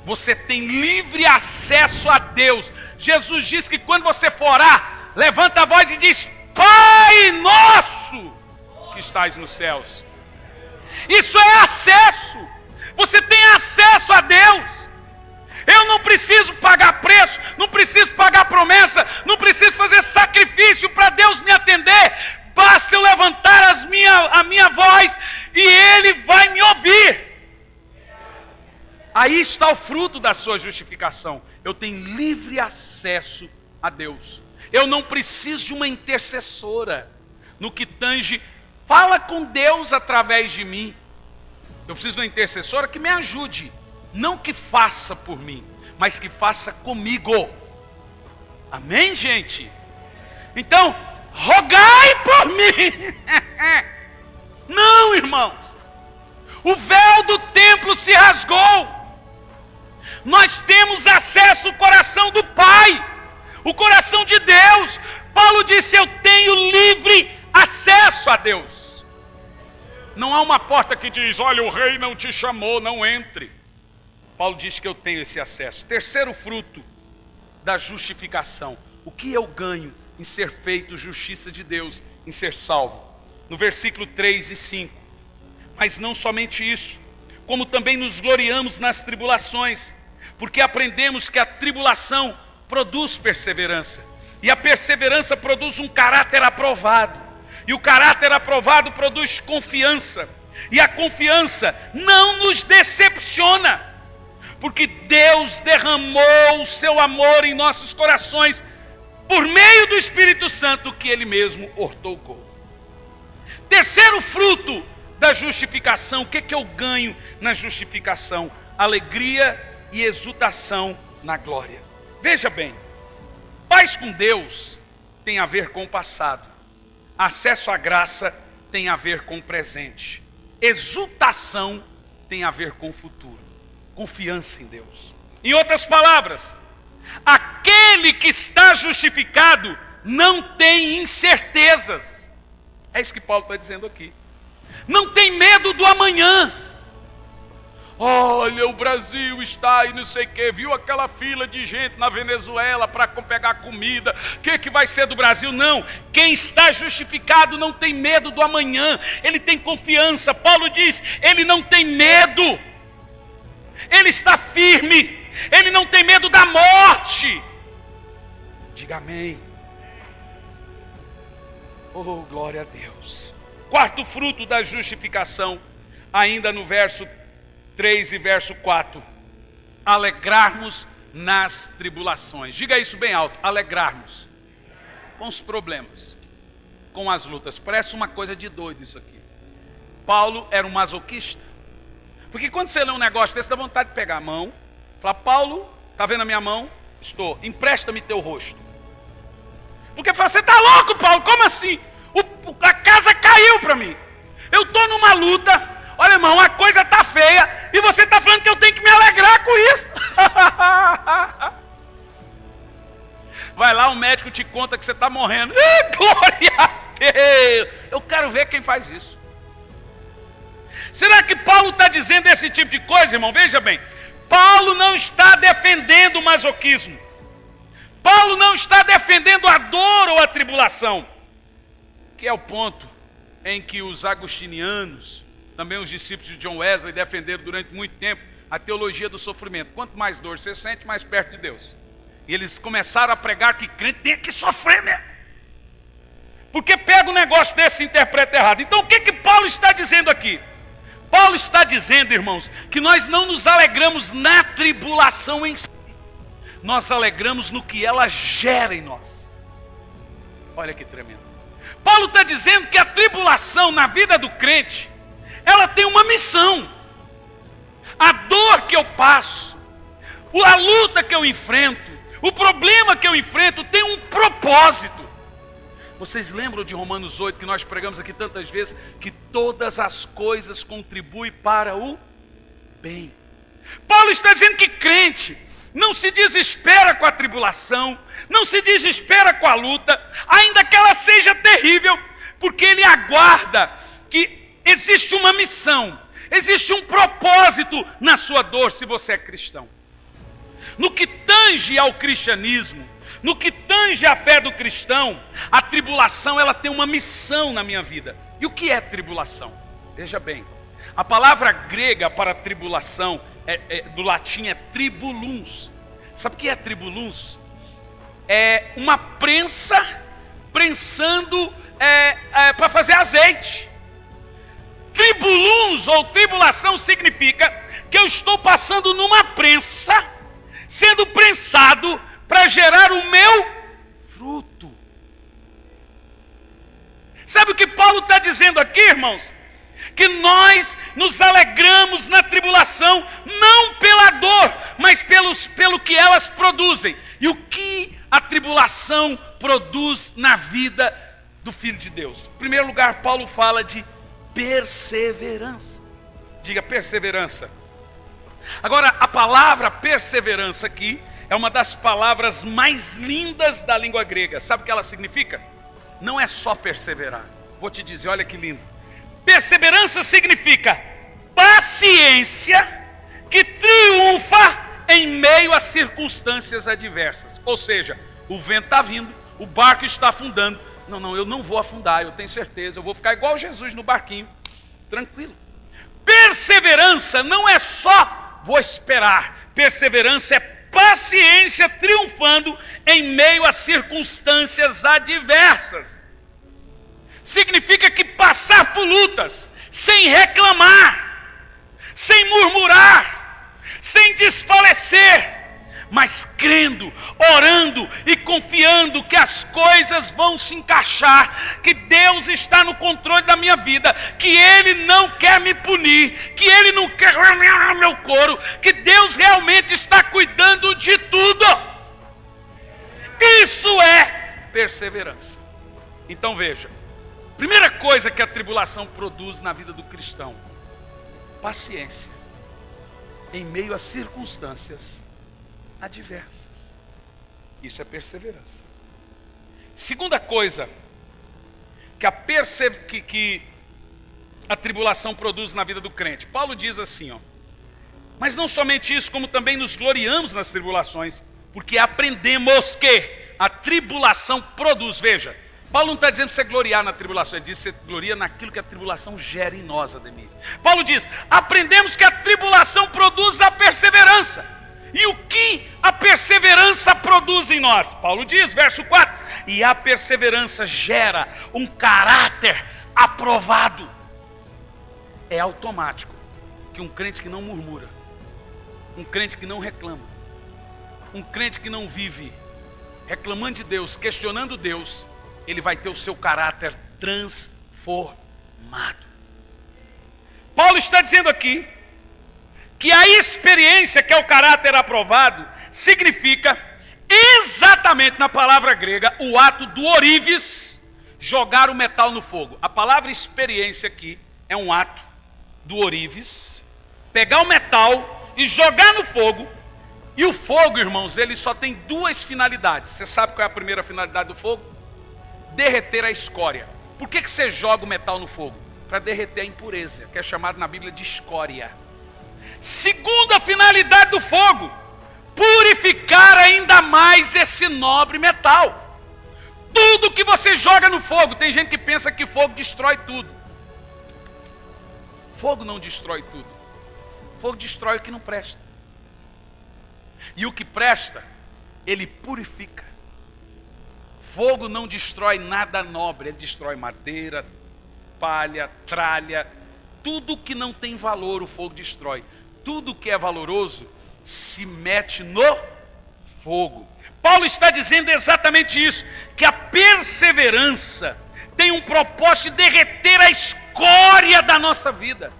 Você tem livre acesso a Deus. Jesus disse que quando você for orar, levanta a voz e diz: Pai nosso que estás nos céus. Isso é acesso. Você tem acesso a Deus. Eu não preciso pagar preço, não preciso pagar promessa, não preciso fazer sacrifício para Deus me atender. Basta eu levantar a minha voz e Ele vai me ouvir. Aí está o fruto da sua justificação. Eu tenho livre acesso a Deus. Eu não preciso de uma intercessora no que tange, fala com Deus através de mim. Eu preciso de uma intercessora que me ajude, não que faça por mim, mas que faça comigo. Amém, gente? Então, rogai por mim. Não, irmãos. O véu do templo se rasgou. Nós temos acesso ao coração do Pai, o coração de Deus. Paulo disse: eu tenho livre acesso a Deus. Não há uma porta que diz: olha, o rei não te chamou, não entre. Paulo diz que eu tenho esse acesso. Terceiro fruto da justificação: o que eu ganho em ser feito justiça de Deus, em ser salvo? No versículo 3 e 5. Mas não somente isso, como também nos gloriamos nas tribulações, porque aprendemos que a tribulação produz perseverança, e a perseverança produz um caráter aprovado, e o caráter aprovado produz confiança, e a confiança não nos decepciona, porque Deus derramou o seu amor em nossos corações por meio do Espírito Santo que Ele mesmo outorgou. Terceiro fruto da justificação: o que eu ganho na justificação? Alegria e exultação na glória. Veja bem, paz com Deus tem a ver com o passado. Acesso à graça tem a ver com o presente. Exultação tem a ver com o futuro. Confiança em Deus. Em outras palavras, aquele que está justificado não tem incertezas. É isso que Paulo está dizendo aqui. Não tem medo do amanhã. Olha, o Brasil está aí, não sei o que, viu aquela fila de gente na Venezuela para pegar comida, o que vai ser do Brasil? Não, quem está justificado não tem medo do amanhã, ele tem confiança. Paulo diz, ele não tem medo, ele está firme, ele não tem medo da morte. Diga amém. Oh, glória a Deus. Quarto fruto da justificação, ainda no verso 3 e verso 4, alegrarmos nas tribulações. Diga isso bem alto, alegrarmos com os problemas, com as lutas. Parece uma coisa de doido isso aqui. Paulo era um masoquista, porque quando você lê um negócio desse, dá vontade de pegar a mão, falar, Paulo, está vendo a minha mão? Estou, empresta-me teu rosto. Porque fala, você está louco, Paulo, como assim? A casa caiu para mim, eu estou numa luta. Olha, irmão, a coisa está feia e você está falando que eu tenho que me alegrar com isso. Vai lá, o médico te conta que você está morrendo. Glória a Deus! Eu quero ver quem faz isso. Será que Paulo está dizendo esse tipo de coisa, irmão? Veja bem, Paulo não está defendendo o masoquismo. Paulo não está defendendo a dor ou a tribulação, que é o ponto em que os agostinianos, também os discípulos de John Wesley, defenderam durante muito tempo a teologia do sofrimento. Quanto mais dor você sente, mais perto de Deus. E eles começaram a pregar que crente tem que sofrer mesmo. Porque pega um negócio desse e interpreta errado. Então o que Paulo está dizendo aqui? Paulo está dizendo, irmãos, que nós não nos alegramos na tribulação em si. Nós alegramos no que ela gera em nós. Olha que tremendo. Paulo está dizendo que a tribulação na vida do crente, ela tem uma missão. A dor que eu passo, a luta que eu enfrento, o problema que eu enfrento tem um propósito. Vocês lembram de Romanos 8, que nós pregamos aqui tantas vezes, que todas as coisas contribuem para o bem. Paulo está dizendo que crente não se desespera com a tribulação, não se desespera com a luta, ainda que ela seja terrível, porque ele aguarda que existe uma missão, existe um propósito na sua dor, se você é cristão. No que tange ao cristianismo, no que tange à fé do cristão, a tribulação ela tem uma missão na minha vida. E o que é tribulação? Veja bem, a palavra grega para tribulação, do latim é tribuluns. Sabe o que é tribuluns? É uma prensa, prensando para fazer azeite. Tribuluns ou tribulação significa que eu estou passando numa prensa, sendo prensado para gerar o meu fruto. Sabe o que Paulo está dizendo aqui, irmãos? Que nós nos alegramos na tribulação, não pela dor, mas pelo que elas produzem. E o que a tribulação produz na vida do Filho de Deus? Em primeiro lugar, Paulo fala de perseverança. Diga perseverança. Agora, a palavra perseverança aqui é uma das palavras mais lindas da língua grega. Sabe o que ela significa? Não é só perseverar. Vou te dizer, olha que lindo. Perseverança significa paciência que triunfa em meio a circunstâncias adversas. Ou seja, o vento está vindo, o barco está afundando. Não, eu não vou afundar, eu tenho certeza, eu vou ficar igual Jesus no barquinho, tranquilo. Perseverança não é só vou esperar, perseverança é paciência triunfando em meio a circunstâncias adversas. Significa que passar por lutas sem reclamar, sem murmurar, sem desfalecer, mas crendo, orando e confiando que as coisas vão se encaixar, que Deus está no controle da minha vida, que Ele não quer me punir, que Ele não quer meu couro, que Deus realmente está cuidando de tudo. Isso é perseverança. Então veja, primeira coisa que a tribulação produz na vida do cristão: paciência em meio a circunstâncias adversas. Isso é perseverança. Segunda coisa que a tribulação produz na vida do crente. Paulo diz assim, ó: mas não somente isso, como também nos gloriamos nas tribulações, porque aprendemos que a tribulação produz. Veja, Paulo não está dizendo para você gloriar na tribulação, ele diz que você gloria naquilo que a tribulação gera em nós, Ademir. Paulo diz: aprendemos que a tribulação produz a perseverança. E o que a perseverança produz em nós? Paulo diz, verso 4: e a perseverança gera um caráter aprovado. É automático que um crente que não murmura, um crente que não reclama, um crente que não vive reclamando de Deus, questionando Deus, ele vai ter o seu caráter transformado. Paulo está dizendo aqui que a experiência, que é o caráter aprovado, significa exatamente, na palavra grega, o ato do orives, jogar o metal no fogo. A palavra experiência aqui é um ato do orives, pegar o metal e jogar no fogo. E o fogo, irmãos, ele só tem duas finalidades. Você sabe qual é a primeira finalidade do fogo? Derreter a escória. Por que você joga o metal no fogo? Para derreter a impureza, que é chamado na Bíblia de escória. Segunda finalidade do fogo: purificar ainda mais esse nobre metal. Tudo que você joga no fogo, tem gente que pensa que fogo destrói tudo. Fogo não destrói tudo. Fogo destrói o que não presta. E o que presta, ele purifica. Fogo não destrói nada nobre, ele destrói madeira, palha, tralha, tudo que não tem valor o fogo destrói. Tudo que é valoroso se mete no fogo. Paulo está dizendo exatamente isso, que a perseverança tem um propósito de derreter a escória da nossa vida.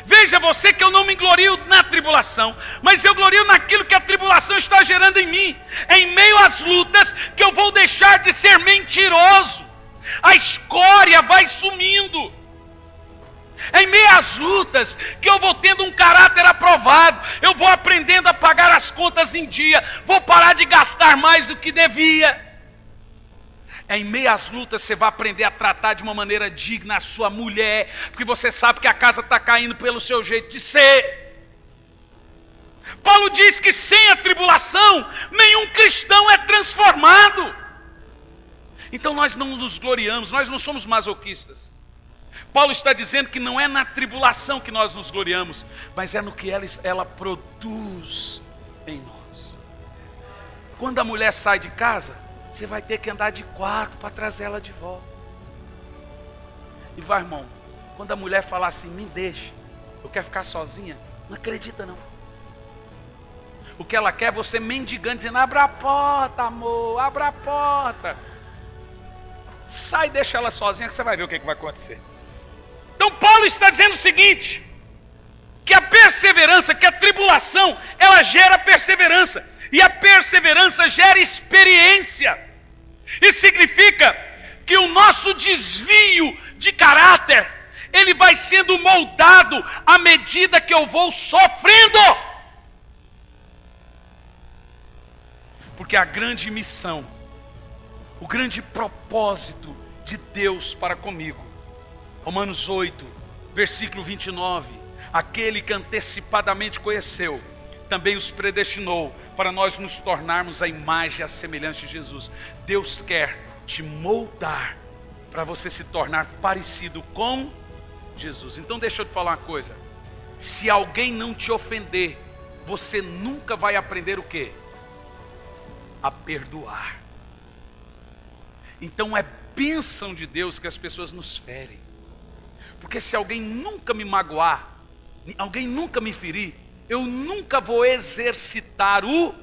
Veja você que eu não me glorio na tribulação, mas eu glorio naquilo que a tribulação está gerando em mim. É em meio às lutas que eu vou deixar de ser mentiroso. A escória vai sumindo. É em meio às lutas que eu vou tendo um caráter aprovado. Eu vou aprendendo a pagar as contas em dia. Vou parar de gastar mais do que devia. É em meio às lutas você vai aprender a tratar de uma maneira digna a sua mulher, porque você sabe que a casa está caindo pelo seu jeito de ser. Paulo diz que sem a tribulação, nenhum cristão é transformado. Então nós não nos gloriamos, nós não somos masoquistas. Paulo está dizendo que não é na tribulação que nós nos gloriamos, mas é no que ela produz em nós. Quando a mulher sai de casa, você vai ter que andar de 4 para trazer ela de volta. E vai, irmão, quando a mulher falar assim: me deixe, eu quero ficar sozinha, não acredita não. O que ela quer é você mendigando, dizendo: abra a porta, amor, abra a porta. Sai e deixa ela sozinha que você vai ver o que vai acontecer. Então Paulo está dizendo o seguinte, que a perseverança, que a tribulação, ela gera perseverança. E a perseverança gera experiência. Isso significa que o nosso desvio de caráter, ele vai sendo moldado à medida que eu vou sofrendo. Porque a grande missão, o grande propósito de Deus para comigo, Romanos 8, versículo 29, aquele que antecipadamente conheceu, também os predestinou para nós nos tornarmos a imagem e a semelhança de Jesus. Deus quer te moldar para você se tornar parecido com Jesus. Então deixa eu te falar uma coisa. Se alguém não te ofender, você nunca vai aprender o quê? A perdoar. Então é bênção de Deus que as pessoas nos ferem. Porque se alguém nunca me magoar, alguém nunca me ferir, eu nunca vou exercitar experimentar o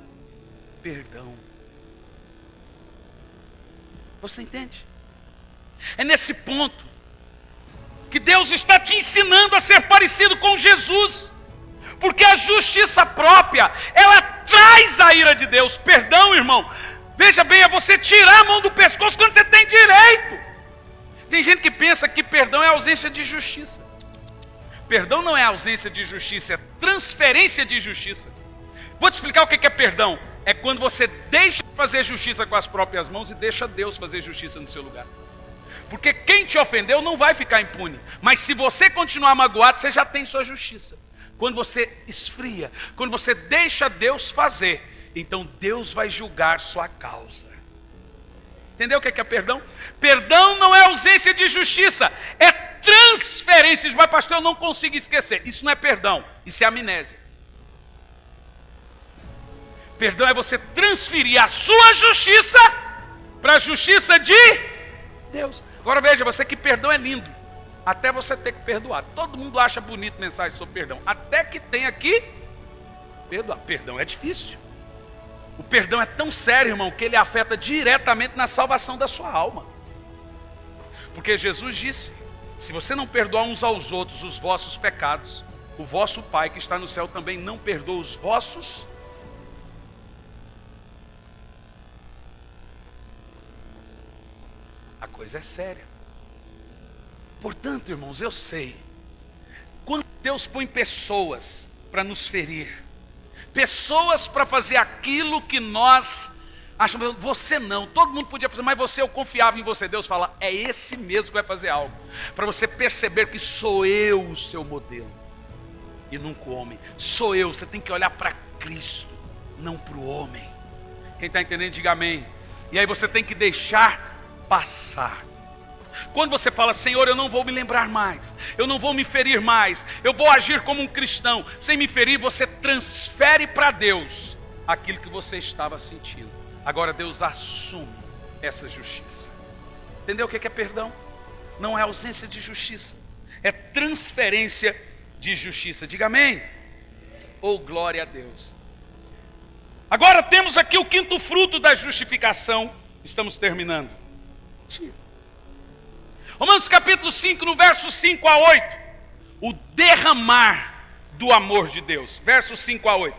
perdão. Você entende? É nesse ponto que Deus está te ensinando a ser parecido com Jesus. Porque a justiça própria, ela traz a ira de Deus. Perdão, irmão, veja bem, é você tirar a mão do pescoço quando você tem direito. Tem gente que pensa que perdão é ausência de justiça. Perdão não é ausência de justiça, é transferência de justiça. Vou te explicar o que é perdão. É quando você deixa de fazer justiça com as próprias mãos e deixa Deus fazer justiça no seu lugar. Porque quem te ofendeu não vai ficar impune. Mas se você continuar magoado, você já tem sua justiça. Quando você esfria, quando você deixa Deus fazer, então Deus vai julgar sua causa. Entendeu o que é perdão? Perdão não é ausência de justiça, é transferência. Mas pastor, eu não consigo esquecer. Isso não é perdão, isso é amnésia. Perdão é você transferir a sua justiça para a justiça de Deus. Agora veja, você que perdão é lindo, até você ter que perdoar. Todo mundo acha bonito mensagem sobre perdão, até que tenha que perdoar. Perdão é difícil. O perdão é tão sério, irmão, que ele afeta diretamente na salvação da sua alma. Porque Jesus disse, se você não perdoar uns aos outros os vossos pecados, o vosso Pai que está no céu também não perdoa os vossos. A coisa é séria. Portanto, irmãos, eu sei, quando Deus põe pessoas para nos ferir, pessoas para fazer aquilo que nós achamos, você não, todo mundo podia fazer, mas você, eu confiava em você. Deus fala, é esse mesmo que vai fazer algo, para você perceber que sou eu o seu modelo, e nunca o homem. Sou eu, você tem que olhar para Cristo, não para o homem. Quem está entendendo, diga amém. E aí você tem que deixar passar. Quando você fala, Senhor, eu não vou me lembrar mais, eu não vou me ferir mais, eu vou agir como um cristão, sem me ferir, você transfere para Deus aquilo que você estava sentindo. Agora Deus assume essa justiça. Entendeu o que é perdão? Não é ausência de justiça, é transferência de justiça. Diga amém. Oh, glória a Deus. Agora temos aqui o quinto fruto da justificação. Estamos terminando. Romanos capítulo 5, no verso 5 a 8. O derramar do amor de Deus. Versos 5 a 8.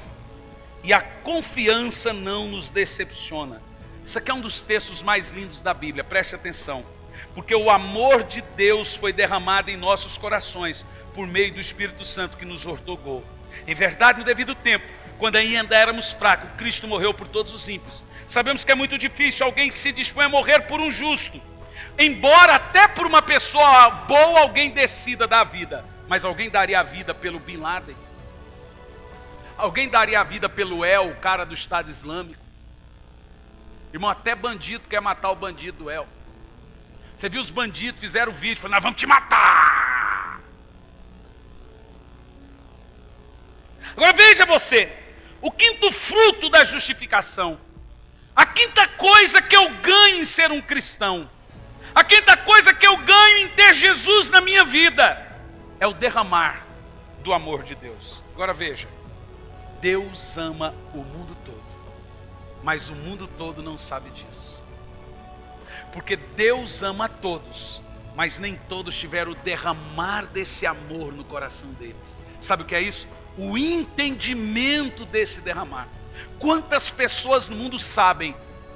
E a confiança não nos decepciona. Isso aqui é um dos textos mais lindos da Bíblia, preste atenção. Porque o amor de Deus foi derramado em nossos corações por meio do Espírito Santo que nos ortogou. Em verdade, no devido tempo, quando ainda éramos fracos, Cristo morreu por todos os ímpios. Sabemos que é muito difícil alguém que se dispõe a morrer por um justo. Embora até por uma pessoa boa alguém decida dar a vida. Mas alguém daria a vida pelo Bin Laden? Alguém daria a vida pelo El, o cara do Estado Islâmico? Irmão, até bandido quer matar o bandido do El. Você viu os bandidos, fizeram vídeo, falaram, nós vamos te matar. Agora veja você, o quinto fruto da justificação. A quinta coisa que eu ganho em ser um cristão. A quinta coisa que eu ganho em ter Jesus na minha vida é o derramar do amor de Deus. Agora veja, Deus ama o mundo todo, mas o mundo todo não sabe disso. Porque Deus ama a todos, mas nem todos tiveram o derramar desse amor no coração deles. Sabe o que é isso? O entendimento desse derramar. Quantas pessoas no mundo sabem,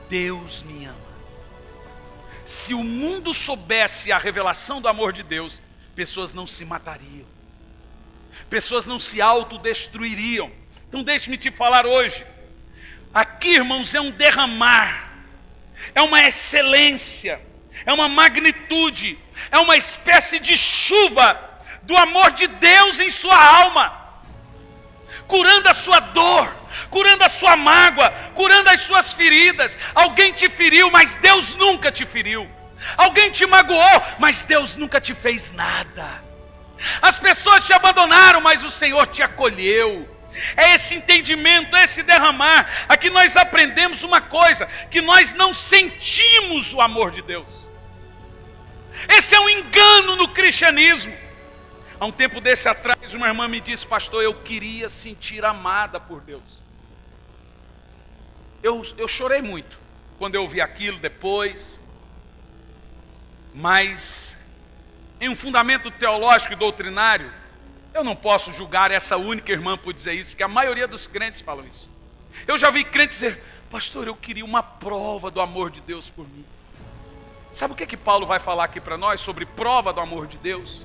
Deus me ama? Se o mundo soubesse a revelação do amor de Deus, pessoas não se matariam, pessoas não se autodestruiriam. Então deixe-me te falar hoje, aqui, irmãos, é um derramar, é uma excelência, é uma magnitude, é uma espécie de chuva do amor de Deus em sua alma, curando a sua dor, curando a sua mágoa, curando as suas feridas. Alguém te feriu, mas Deus nunca te feriu. Alguém te magoou, mas Deus nunca te fez nada. As pessoas te abandonaram, mas o Senhor te acolheu. É esse entendimento, esse derramar. Aqui nós aprendemos uma coisa, que nós não sentimos o amor de Deus. Esse é um engano no cristianismo. Há um tempo desse atrás, uma irmã me disse, pastor, eu queria sentir amada por Deus. eu chorei muito quando eu ouvi aquilo depois, mas em um fundamento teológico e doutrinário, eu não posso julgar essa única irmã por dizer isso, porque a maioria dos crentes falam isso. Eu já vi crentes dizer: pastor, eu queria uma prova do amor de Deus por mim. Sabe o que Paulo vai falar aqui para nós sobre prova do amor de Deus?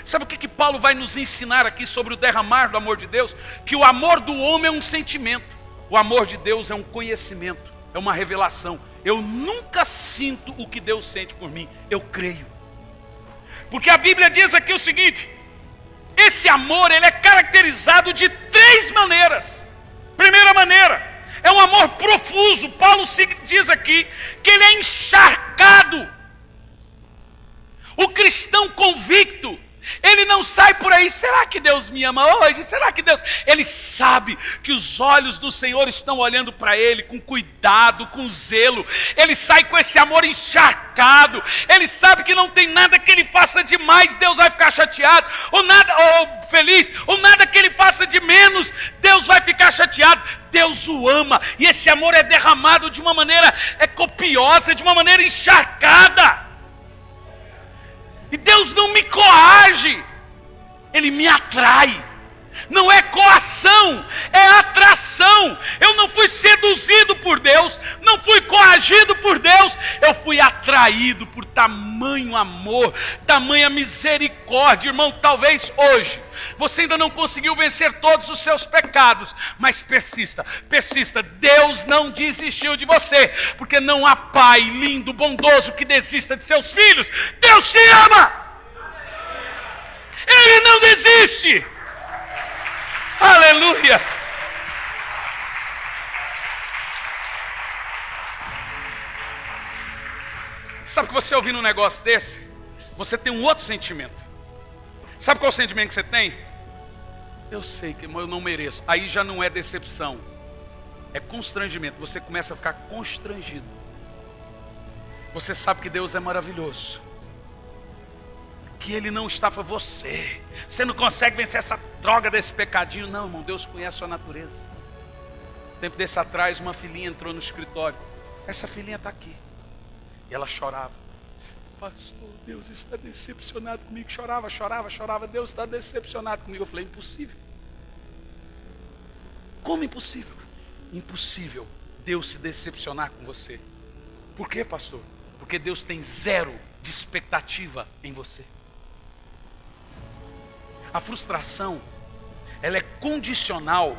Sabe o que Paulo vai nos ensinar aqui sobre o derramar do amor de Deus? Que o amor do homem é um sentimento, o amor de Deus é um conhecimento, é uma revelação. Eu nunca sinto o que Deus sente por mim, eu creio. Porque a Bíblia diz aqui o seguinte: esse amor, ele é caracterizado de 3 maneiras. Primeira maneira, é um amor profuso. Paulo diz aqui que ele é encharcado. O cristão convicto, ele não sai por aí: será que Deus me ama hoje? Será que Deus... Ele sabe que os olhos do Senhor estão olhando para ele com cuidado, com zelo. Ele sai com esse amor encharcado. Ele sabe que não tem nada que ele faça demais, Deus vai ficar chateado, ou nada, ou feliz, ou nada que ele faça de menos, Deus vai ficar chateado. Deus o ama, e esse amor é derramado de uma maneira copiosa, de uma maneira encharcada. E Deus não me coage, Ele me atrai. Não é coação, é atração. Eu não fui seduzido por Deus, não fui coagido por Deus, eu fui atraído por tamanho amor, tamanha misericórdia. Irmão, talvez hoje você ainda não conseguiu vencer todos os seus pecados, mas persista, persista. Deus não desistiu de você, porque não há pai lindo, bondoso que desista de seus filhos. Deus te ama, Ele não desiste. Aleluia! Sabe que você ouvindo um negócio desse, você tem um outro sentimento. Sabe qual é o sentimento que você tem? Eu sei que eu não mereço. Aí já não é decepção, é constrangimento. Você começa a ficar constrangido. Você sabe que Deus é maravilhoso, que Ele não está para você. Você não consegue vencer essa droga desse pecadinho. Não, irmão, Deus conhece a sua natureza. Tempo desse atrás, uma filhinha entrou no escritório. Essa filhinha está aqui. E ela chorava. Pastor, Deus está decepcionado comigo. Chorava, chorava, chorava. Deus está decepcionado comigo. Eu falei: impossível. Como impossível? Impossível Deus se decepcionar com você. Por quê, pastor? Porque Deus tem 0 de expectativa em você. A frustração, ela é condicional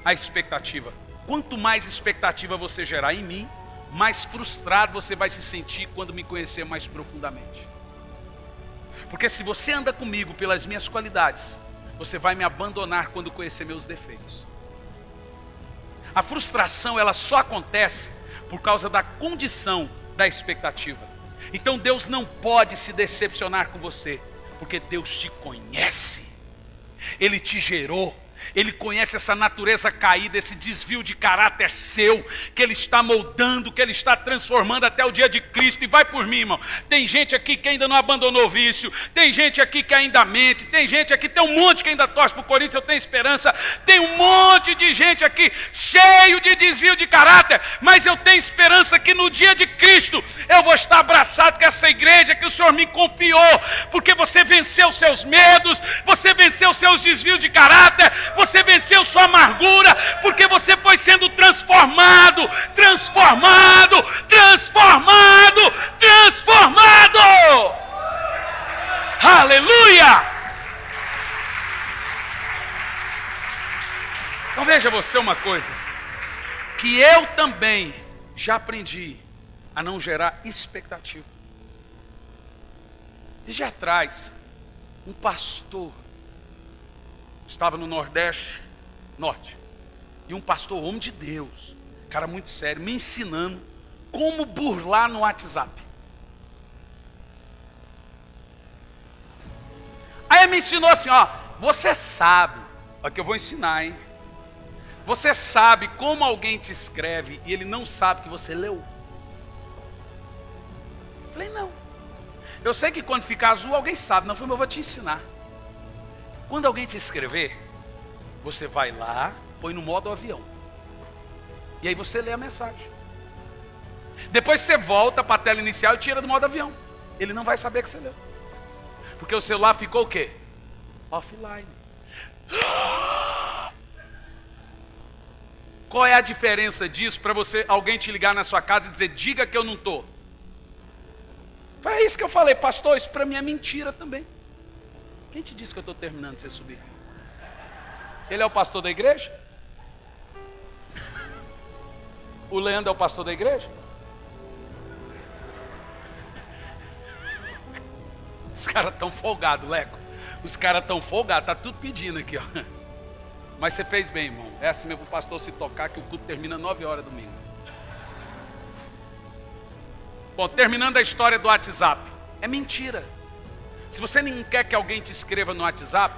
à expectativa. Quanto mais expectativa você gerar em mim, mais frustrado você vai se sentir quando me conhecer mais profundamente. Porque se você anda comigo pelas minhas qualidades, você vai me abandonar quando conhecer meus defeitos. A frustração, ela só acontece por causa da condição da expectativa. Então Deus não pode se decepcionar com você, porque Deus te conhece. Ele te gerou. Ele conhece essa natureza caída, esse desvio de caráter seu, que Ele está moldando, que Ele está transformando até o dia de Cristo. E vai por mim, irmão. Tem gente aqui que ainda não abandonou o vício, tem gente aqui que ainda mente, tem gente aqui, tem um monte que ainda torce para o Corinthians, eu tenho esperança. Tem um monte de gente aqui cheio de desvio de caráter, mas eu tenho esperança que no dia de Cristo eu vou estar abraçado com essa igreja que o Senhor me confiou, porque você venceu seus medos, você venceu seus desvios de caráter, você venceu sua amargura, porque você foi sendo transformado, transformado, transformado, transformado. Aleluia! Então veja você uma coisa, que eu também já aprendi a não gerar expectativa. E já atrás, um pastor estava no Nordeste, Norte, e um pastor, homem de Deus, cara muito sério, me ensinando como burlar no WhatsApp. Aí ele me ensinou assim, ó, você sabe, ó, que eu vou ensinar, hein? Você sabe como alguém te escreve e ele não sabe que você leu? Eu falei, não. Eu sei que quando ficar azul alguém sabe, não, mas eu vou te ensinar. Quando alguém te escrever, você vai lá, põe no modo avião. E aí você lê a mensagem. Depois você volta para a tela inicial e tira do modo avião. Ele não vai saber que você leu. Porque o celular ficou o quê? Offline. Qual é a diferença disso para alguém te ligar na sua casa e dizer, diga que eu não estou? Foi isso que eu falei, pastor, isso para mim é mentira também. Quem te disse que eu estou terminando de você subir? Ele é o pastor da igreja? O Leandro é o pastor da igreja? Os caras estão folgados, Leco. Os caras estão folgados, tá tudo pedindo aqui, ó. Mas você fez bem, irmão. É assim mesmo para o pastor se tocar, que o culto termina 9 horas domingo. Bom, terminando a história do WhatsApp. É mentira. Se você não quer que alguém te escreva no WhatsApp,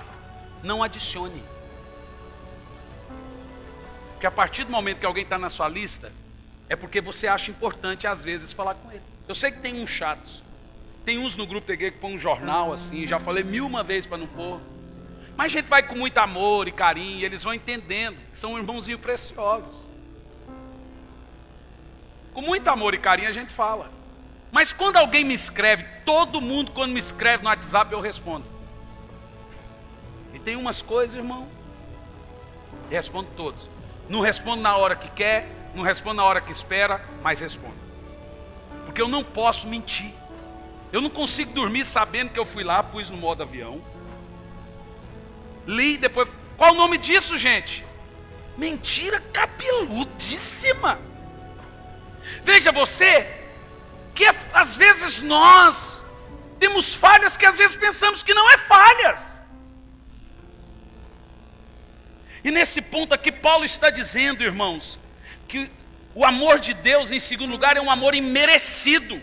não adicione. Porque a partir do momento que alguém está na sua lista, é porque você acha importante, às vezes, falar com ele. Eu sei que tem uns chatos. Tem uns no grupo da igreja que põe um jornal assim, já falei 1000 vezes para não pôr. Mas a gente vai com muito amor e carinho, e eles vão entendendo, são irmãozinhos preciosos. Com muito amor e carinho a gente fala. Mas quando alguém me escreve, todo mundo quando me escreve no WhatsApp eu respondo. E tem umas coisas, irmão, eu respondo todos. Não respondo na hora que quer, não respondo na hora que espera, mas respondo. Porque eu não posso mentir. Eu não consigo dormir sabendo que eu fui lá, pus no modo avião. Li depois. Qual o nome disso, gente? Mentira cabeludíssima. Veja você, que às vezes nós temos falhas que às vezes pensamos que não é falhas. E nesse ponto aqui Paulo está dizendo, irmãos, que o amor de Deus, em segundo lugar, é um amor imerecido.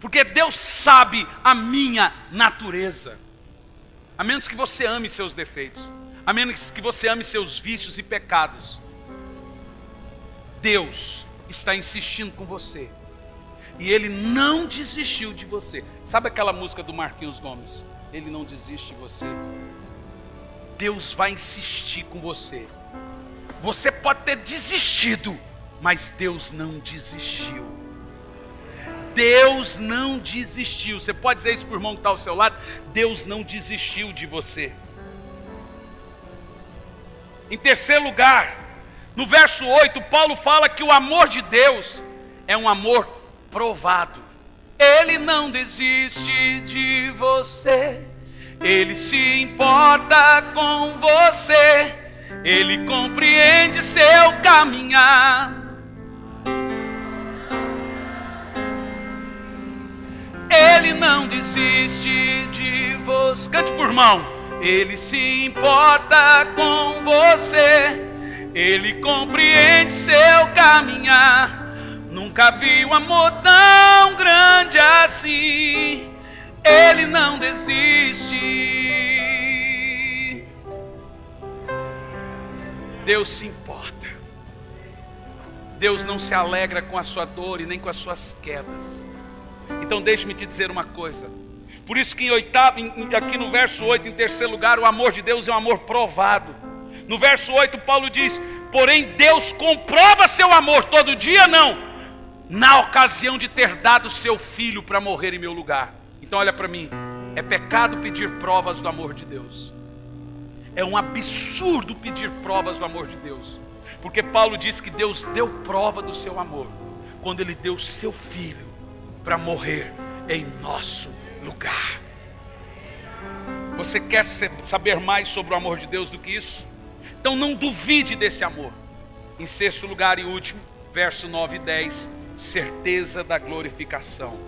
Porque Deus sabe a minha natureza. A menos que você ame seus defeitos, a menos que você ame seus vícios e pecados, Deus está insistindo com você. E Ele não desistiu de você. Sabe aquela música do Marquinhos Gomes? Ele não desiste de você. Deus vai insistir com você. Você pode ter desistido, mas Deus não desistiu. Deus não desistiu. Você pode dizer isso para o irmão que está ao seu lado? Deus não desistiu de você. Em terceiro lugar, no verso 8, Paulo fala que o amor de Deus é um amor provado. Ele não desiste de você. Ele se importa com você. Ele compreende seu caminhar. Ele não desiste de você. Cante por mão. Ele se importa com você. Ele compreende seu caminhar. Nunca vi um amor tão grande assim. Ele não desiste. Deus se importa. Deus não se alegra com a sua dor e nem com as suas quedas. Então deixe-me te dizer uma coisa. Por isso que aqui no verso 8, em terceiro lugar, o amor de Deus é um amor provado. No verso 8 Paulo diz, porém Deus comprova seu amor todo dia, não, na ocasião de ter dado seu filho para morrer em meu lugar. Então olha para mim, é pecado pedir provas do amor de Deus. É um absurdo pedir provas do amor de Deus. Porque Paulo diz que Deus deu prova do seu amor quando Ele deu seu filho para morrer em nosso lugar. Você quer saber mais sobre o amor de Deus do que isso? Então não duvide desse amor. Em sexto lugar e último, verso 9 e 10, certeza da glorificação.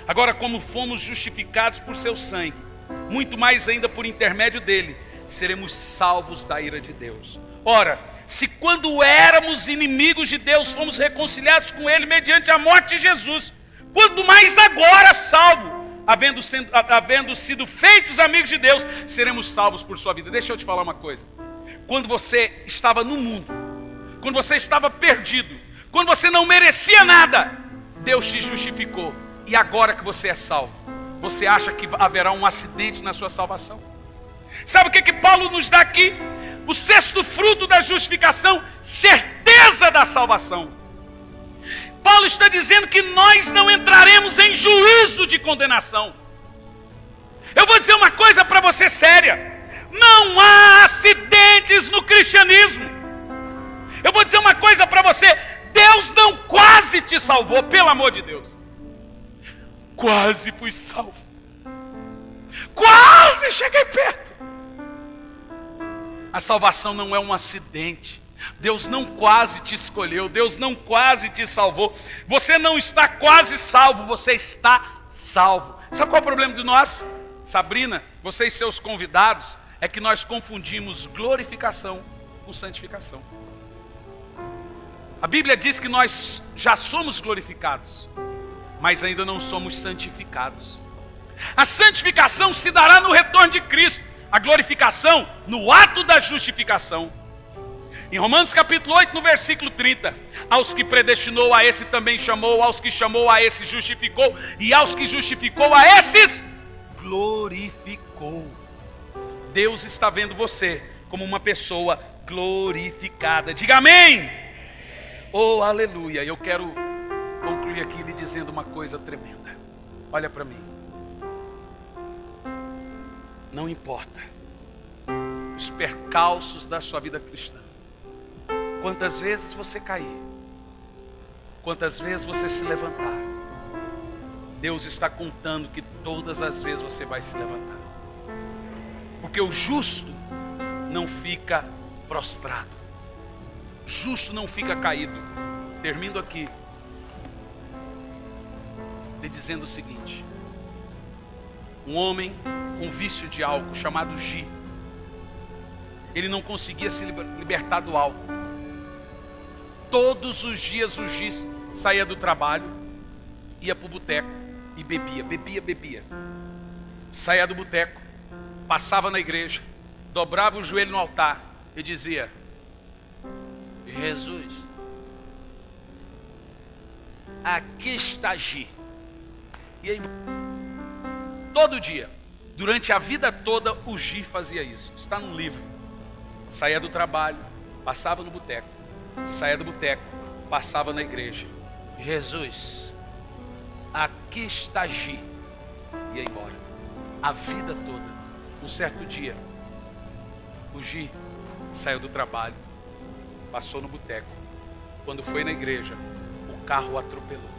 Agora, como fomos justificados por seu sangue, muito mais ainda por intermédio dele, seremos salvos da ira de Deus. Ora, se quando éramos inimigos de Deus, fomos reconciliados com ele mediante a morte de Jesus, quanto mais agora, salvo, havendo sido feitos amigos de Deus, seremos salvos por sua vida. Deixa eu te falar uma coisa. Quando você estava no mundo, quando você estava perdido, quando você não merecia nada, Deus te justificou. E agora que você é salvo, você acha que haverá um acidente na sua salvação? Sabe o que Paulo nos dá aqui? O sexto fruto da justificação, certeza da salvação. Paulo está dizendo que nós não entraremos em juízo de condenação. Eu vou dizer uma coisa para você séria. Não há acidentes no cristianismo. Eu vou dizer uma coisa para você. Deus não quase te salvou, pelo amor de Deus. Quase fui salvo. Quase cheguei perto. A salvação não é um acidente. Deus não quase te escolheu. Deus não quase te salvou. Você não está quase salvo, você está salvo. Sabe qual é o problema de nós? Sabrina, você e seus convidados, é que nós confundimos glorificação com santificação. A Bíblia diz que nós já somos glorificados, mas ainda não somos santificados. A santificação se dará no retorno de Cristo, a glorificação no ato da justificação. Em Romanos capítulo 8, no versículo 30, aos que predestinou, a esse também chamou, aos que chamou, a esse justificou, e aos que justificou, a esses glorificou. Deus está vendo você como uma pessoa glorificada. Diga amém. Oh, aleluia. Eu quero concluir aqui lhe dizendo uma coisa tremenda. Olha para mim. Não importa os percalços da sua vida cristã. Quantas vezes você cair, quantas vezes você se levantar, Deus está contando que todas as vezes você vai se levantar. Porque o justo não fica prostrado. Justo não fica caído. Termino aqui lhe dizendo o seguinte. Um homem com vício de álcool chamado Gi. Ele não conseguia se libertar do álcool. Todos os dias o Gi saía do trabalho, ia para o boteco e bebia. Saía do boteco, passava na igreja, dobrava o joelho no altar e dizia: Jesus, aqui está Gi. E aí, todo dia, durante a vida toda, o Gi fazia isso. Está num livro. Saía do trabalho, passava no boteco. Saía do boteco, passava na igreja. Jesus, aqui está Gi. E ia embora. A vida toda. Um certo dia, o Gi saiu do trabalho, passou no boteco. Quando foi na igreja, o carro o atropelou.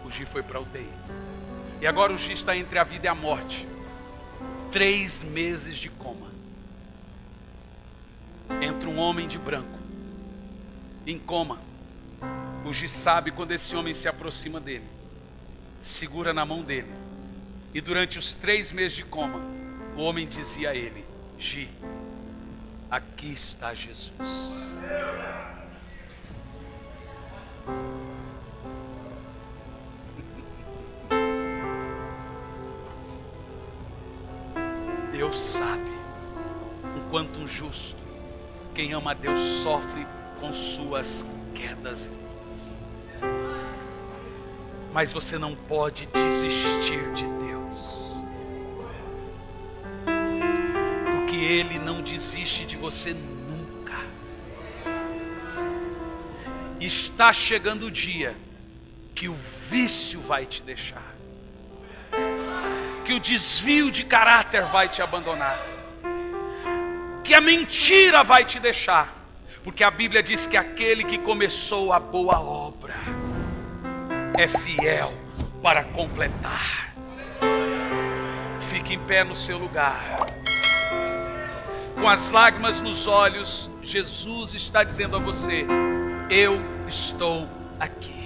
O Gi foi para a UTI. E agora o Gi está entre a vida e a morte. 3 meses de coma. Entra um homem de branco, em coma. O Gi sabe quando esse homem se aproxima dele, segura na mão dele. E durante os 3 meses de coma, o homem dizia a ele: Gi, aqui está Jesus. Deus sabe o quanto um justo, quem ama a Deus, sofre com suas quedas e lutas. Mas você não pode desistir de Deus, porque Ele não desiste de você nunca. Está chegando o dia que o vício vai te deixar, que o desvio de caráter vai te abandonar, que a mentira vai te deixar, porque a Bíblia diz que aquele que começou a boa obra é fiel para completar. Fique em pé no seu lugar, com as lágrimas nos olhos. Jesus está dizendo a você: eu estou aqui.